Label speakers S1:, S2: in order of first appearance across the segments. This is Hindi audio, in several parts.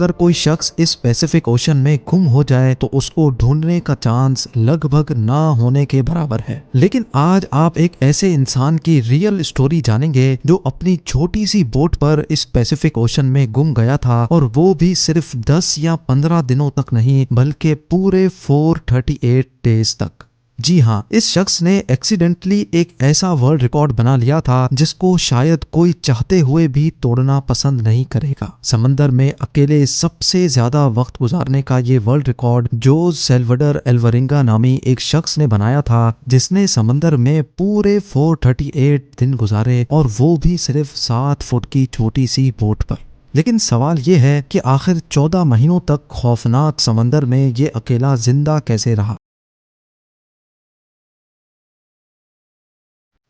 S1: अगर कोई शख्स इस पैसिफिक ओशन में गुम हो जाए तो उसको ढूंढने का चांस लगभग ना होने के बराबर है। लेकिन आज आप एक ऐसे इंसान की रियल स्टोरी जानेंगे जो अपनी छोटी सी बोट पर इस पैसिफिक ओशन में गुम गया था, और वो भी सिर्फ 10 या 15 दिनों तक नहीं बल्कि पूरे 438 डेज तक। जी हाँ, इस शख्स ने एक्सीडेंटली एक ऐसा वर्ल्ड रिकॉर्ड बना लिया था जिसको शायद कोई चाहते हुए भी तोड़ना पसंद नहीं करेगा। समंदर में अकेले सबसे ज्यादा वक्त गुजारने का ये वर्ल्ड रिकॉर्ड जोज सेल्वडर एल्वरिंगा नामी एक शख्स ने बनाया था, जिसने समंदर में पूरे 438 दिन गुजारे, और वो भी सिर्फ 7 फुट की छोटी सी बोट पर। लेकिन सवाल ये है कि आखिर 14 महीनों तक खौफनाक समंदर में ये अकेला जिंदा कैसे रहा।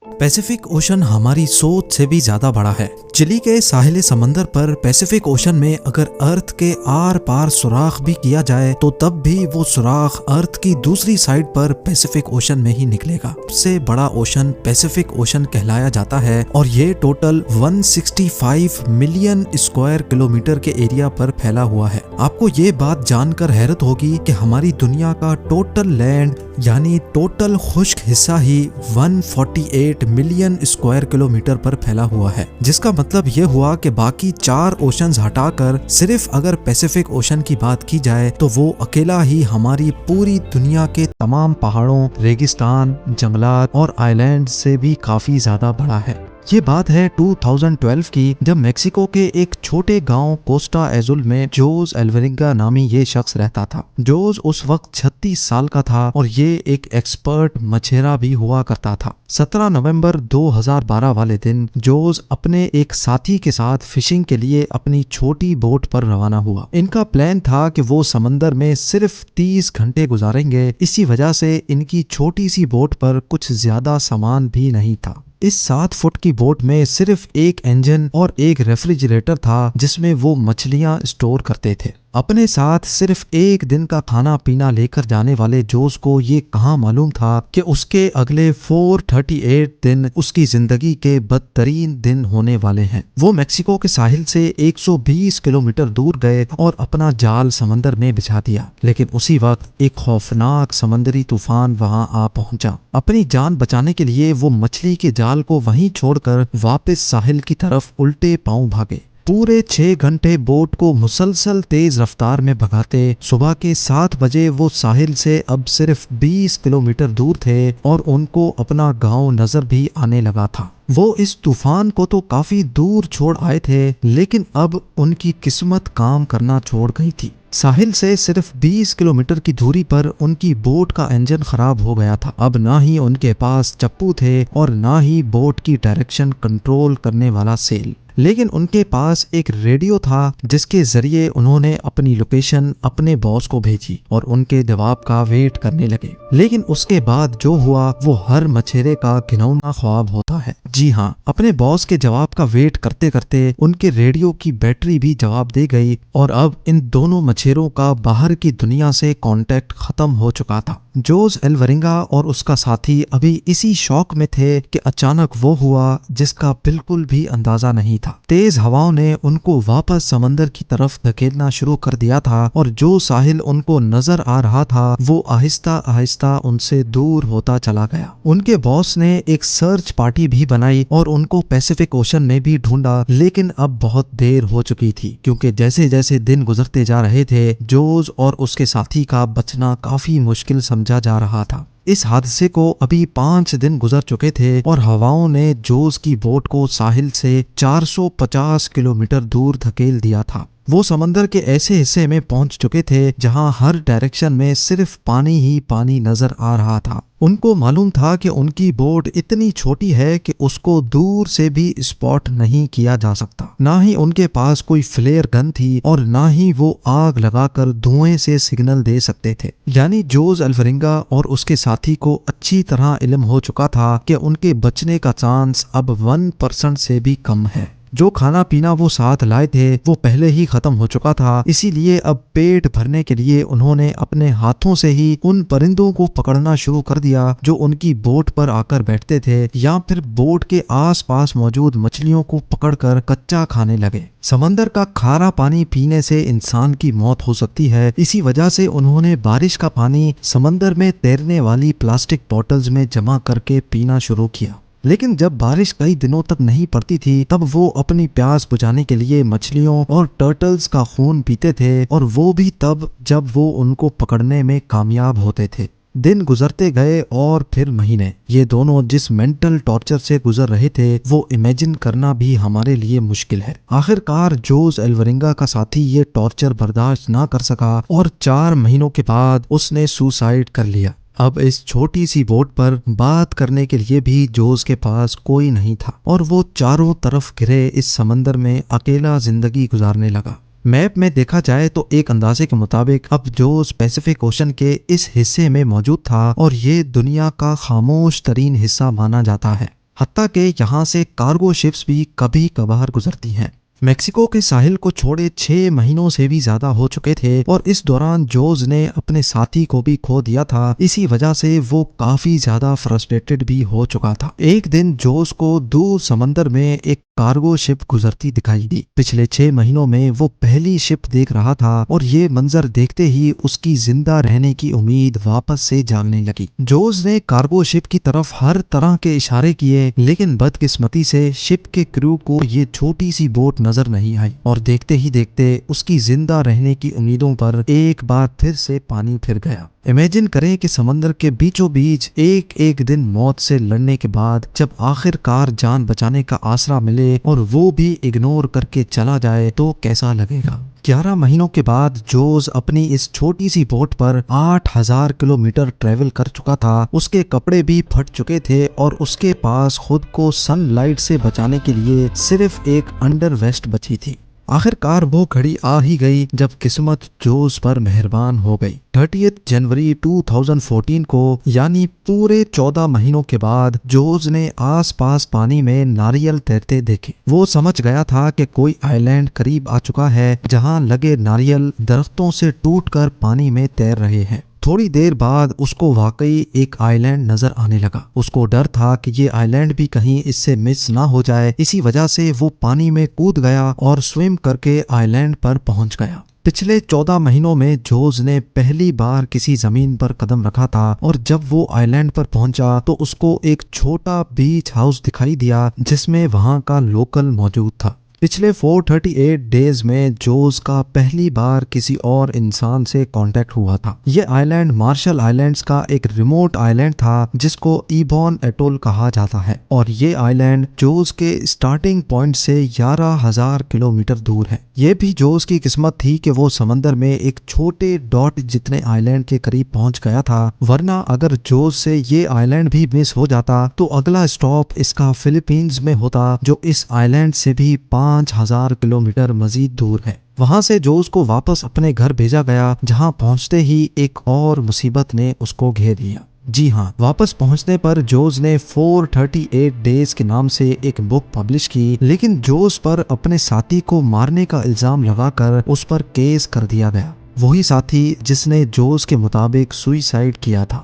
S1: पैसिफिक ओशन हमारी सोच से भी ज्यादा बड़ा है। चिली के साहिल समंदर पर पैसिफिक ओशन में अगर अर्थ के आर पार सुराख भी किया जाए तो तब भी वो सुराख अर्थ की दूसरी साइड पर पैसिफिक ओशन में ही निकलेगा। सबसे बड़ा ओशन पैसिफिक ओशन कहलाया जाता है, और ये टोटल 165 मिलियन स्क्वायर किलोमीटर के एरिया पर फैला हुआ है। आपको ये बात जानकर हैरत होगी कि हमारी दुनिया का टोटल लैंड यानी टोटल खुश्क हिस्सा ही 148 मिलियन स्क्वायर किलोमीटर पर फैला हुआ है, जिसका मतलब ये हुआ कि बाकी 4 ओशंस हटाकर सिर्फ अगर पैसिफिक ओशन की बात की जाए तो वो अकेला ही हमारी पूरी दुनिया के तमाम पहाड़ों, रेगिस्तान, जंगलात और आइलैंड से भी काफी ज्यादा बड़ा है। ये बात है 2012 की, जब मेक्सिको के एक छोटे गांव कोस्टा एजुल में जोज एल्वरिंगा नामी ये शख्स रहता था। जोज उस वक्त 36 साल का था और ये एक एक्सपर्ट मछेरा भी हुआ करता था। 17 नवंबर 2012 वाले दिन जोज अपने एक साथी के साथ फिशिंग के लिए अपनी छोटी बोट पर रवाना हुआ। इनका प्लान था कि वो समंदर में सिर्फ 30 घंटे गुजारेंगे। इसी वजह से इनकी छोटी सी बोट पर कुछ ज्यादा सामान भी नहीं था। इस 7 फुट की बोट में सिर्फ एक इंजन और एक रेफ्रिजरेटर था जिसमें वो मछलियां स्टोर करते थे। अपने साथ सिर्फ एक दिन का खाना पीना लेकर जाने वाले जोज को ये कहाँ मालूम था कि उसके अगले 438 दिन उसकी जिंदगी के बदतरीन दिन होने वाले हैं। वो मेक्सिको के साहिल से 120 किलोमीटर दूर गए और अपना जाल समंदर में बिछा दिया, लेकिन उसी वक्त एक खौफनाक समंदरी तूफान वहां आ पहुंचा। अपनी जान बचाने के लिए वो मछली के जाल को वहीं छोड़कर वापस साहिल की तरफ उल्टे पांव भागे। पूरे 6 घंटे बोट को मुसलसल तेज रफ्तार में भगाते सुबह के 7 बजे वो साहिल से अब सिर्फ 20 किलोमीटर दूर थे, और उनको अपना गांव नजर भी आने लगा था। वो इस तूफान को तो काफी दूर छोड़ आए थे, लेकिन अब उनकी किस्मत काम करना छोड़ गई थी। साहिल से सिर्फ 20 किलोमीटर की दूरी पर उनकी बोट का इंजन खराब हो गया था। अब ना ही उनके पास चप्पू थे और ना ही बोट की डायरेक्शन कंट्रोल करने वाला सेल, लेकिन उनके पास एक रेडियो था जिसके जरिए उन्होंने अपनी लोकेशन अपने बॉस को भेजी और उनके जवाब का वेट करने लगे। लेकिन उसके बाद जो हुआ वो हर मछेरे का घिनौना ख्वाब होता है। जी हाँ, अपने बॉस के जवाब का वेट करते करते उनके रेडियो की बैटरी भी जवाब दे गई, और अब इन दोनों मछेरों का बाहर की दुनिया से कांटेक्ट खत्म हो चुका था। जोज एल्वरिंगा और उसका साथी अभी इसी शौक में थे कि अचानक वो हुआ जिसका बिल्कुल भी अंदाजा नहीं था। तेज हवाओं ने उनको वापस समंदर की तरफ धकेलना शुरू कर दिया था, और जो साहिल उनको नजर आ रहा था वो आहिस्ता आहिस्ता उनसे दूर होता चला गया। उनके बॉस ने एक सर्च पार्टी भी बनाई और उनको पैसिफिक ओशन में भी ढूंढा, लेकिन अब बहुत देर हो चुकी थी, क्योंकि जैसे जैसे दिन गुजरते जा रहे थे जोज और उसके साथी का बचना काफी मुश्किल समझा जा रहा था। इस हादसे को अभी 5 दिन गुजर चुके थे और हवाओं ने जोज की बोट को साहिल से 450 किलोमीटर दूर धकेल दिया था। वो समंदर के ऐसे हिस्से में पहुंच चुके थे जहां हर डायरेक्शन में सिर्फ पानी ही पानी नजर आ रहा था। उनको मालूम था कि उनकी बोट इतनी छोटी है कि उसको दूर से भी स्पॉट नहीं किया जा सकता। ना ही उनके पास कोई फ्लेयर गन थी और ना ही वो आग लगाकर धुएं से सिग्नल दे सकते थे। यानी जोज एल्वरिंगा और उसके साथी को अच्छी तरह इल्म हो चुका था कि उनके बचने का चांस अब 1% से भी कम है। जो खाना पीना वो साथ लाए थे वो पहले ही खत्म हो चुका था, इसीलिए अब पेट भरने के लिए उन्होंने अपने हाथों से ही उन परिंदों को पकड़ना शुरू कर दिया जो उनकी बोट पर आकर बैठते थे, या फिर बोट के आसपास मौजूद मछलियों को पकड़कर कच्चा खाने लगे। समंदर का खारा पानी पीने से इंसान की मौत हो सकती है, इसी वजह से उन्होंने बारिश का पानी समंदर में तैरने वाली प्लास्टिक बॉटल्स में जमा करके पीना शुरू किया। लेकिन जब बारिश कई दिनों तक नहीं पड़ती थी तब वो अपनी प्यास बुझाने के लिए मछलियों और टर्टल्स का खून पीते थे, और वो भी तब जब वो उनको पकड़ने में कामयाब होते थे। दिन गुजरते गए और फिर महीने। ये दोनों जिस मेंटल टॉर्चर से गुजर रहे थे वो इमेजिन करना भी हमारे लिए मुश्किल है। आखिरकार जोस एल्वरिंगा का साथी ये टॉर्चर बर्दाश्त ना कर सका और 4 महीनों के बाद उसने सुसाइड कर लिया। अब इस छोटी सी बोट पर बात करने के लिए भी जोस के पास कोई नहीं था और वो चारों तरफ घिरे इस समंदर में अकेला जिंदगी गुजारने लगा। मैप में देखा जाए तो एक अंदाजे के मुताबिक अब जोस पैसिफिक ओशन के इस हिस्से में मौजूद था और ये दुनिया का खामोश तरीन हिस्सा माना जाता है। हत्ता के यहाँ से कार्गो शिप्स भी कभी कभार गुजरती हैं। मेक्सिको के साहिल को छोड़े 6 महीनों से भी ज्यादा हो चुके थे और इस दौरान जोस ने अपने साथी को भी खो दिया था। इसी वजह से वो काफी ज्यादा फ्रस्ट्रेटेड भी हो चुका था। एक दिन जोस को दूर समंदर में एक कार्गो शिप गुजरती दिखाई दी। पिछले 6 महीनों में वो पहली शिप देख रहा था और ये मंजर देखते ही उसकी जिंदा रहने की उम्मीद वापस से जागने लगी। जोस ने कार्गो शिप की तरफ हर तरह के इशारे किए, लेकिन बदकिस्मती से शिप के क्रू को ये छोटी सी बोट नजर नहीं आई और देखते ही देखते उसकी जिंदा रहने की उम्मीदों पर एक बार फिर से पानी फिर गया। इमेजिन करें कि समंदर के बीचों बीच एक एक दिन मौत से लड़ने के बाद जब आखिरकार जान बचाने का आसरा मिले और वो भी इग्नोर करके चला जाए तो कैसा लगेगा। 11 महीनों के बाद जोस अपनी इस छोटी सी बोट पर 8000 किलोमीटर ट्रेवल कर चुका था। उसके कपड़े भी फट चुके थे और उसके पास खुद को सनलाइट से बचाने के लिए सिर्फ एक अंडर वेस्ट बची थी। आखिरकार वो घड़ी आ ही गई जब किस्मत जोस पर मेहरबान हो गई। 30 जनवरी 2014 को यानी पूरे 14 महीनों के बाद जोस ने आसपास पानी में नारियल तैरते देखे। वो समझ गया था कि कोई आइलैंड करीब आ चुका है जहां लगे नारियल दरख्तों से टूटकर पानी में तैर रहे हैं। थोड़ी देर बाद उसको वाकई एक आइलैंड नजर आने लगा। उसको डर था कि ये आइलैंड भी कहीं इससे मिस ना हो जाए, इसी वजह से वो पानी में कूद गया और स्विम करके आइलैंड पर पहुंच गया। पिछले 14 महीनों में जोस ने पहली बार किसी जमीन पर कदम रखा था और जब वो आइलैंड पर पहुंचा तो उसको एक छोटा बीच हाउस दिखाई दिया जिसमें वहां का लोकल मौजूद था। पिछले 438 डेज में जोस का पहली बार किसी और इंसान से कांटेक्ट हुआ था। ये आइलैंड मार्शल आइलैंड्स का एक रिमोट आइलैंड था जिसको इबॉन एटोल कहा जाता है और ये आइलैंड जोस के स्टार्टिंग पॉइंट से 11,000 किलोमीटर दूर है। ये भी जोस की किस्मत थी कि वो समंदर में एक छोटे डॉट जितने आइलैंड के करीब पहुंच गया था, वरना अगर जोस से ये आइलैंड भी मिस हो जाता तो अगला स्टॉप इसका फिलीपींस में होता जो इस आइलैंड से भी 5,000 किलोमीटर मजीद दूर है। वहां से जोस को वापस अपने घर भेजा गया जहां पहुंचते ही एक और मुसीबत ने उसको घेर लिया। जी हाँ, वापस पहुंचने पर जोस ने 438 डेज के नाम से एक बुक पब्लिश की, लेकिन जोस पर अपने साथी को मारने का इल्जाम लगाकर उस पर केस कर दिया गया। वही साथी जिसने जोस के मुताबिक सुसाइड किया था।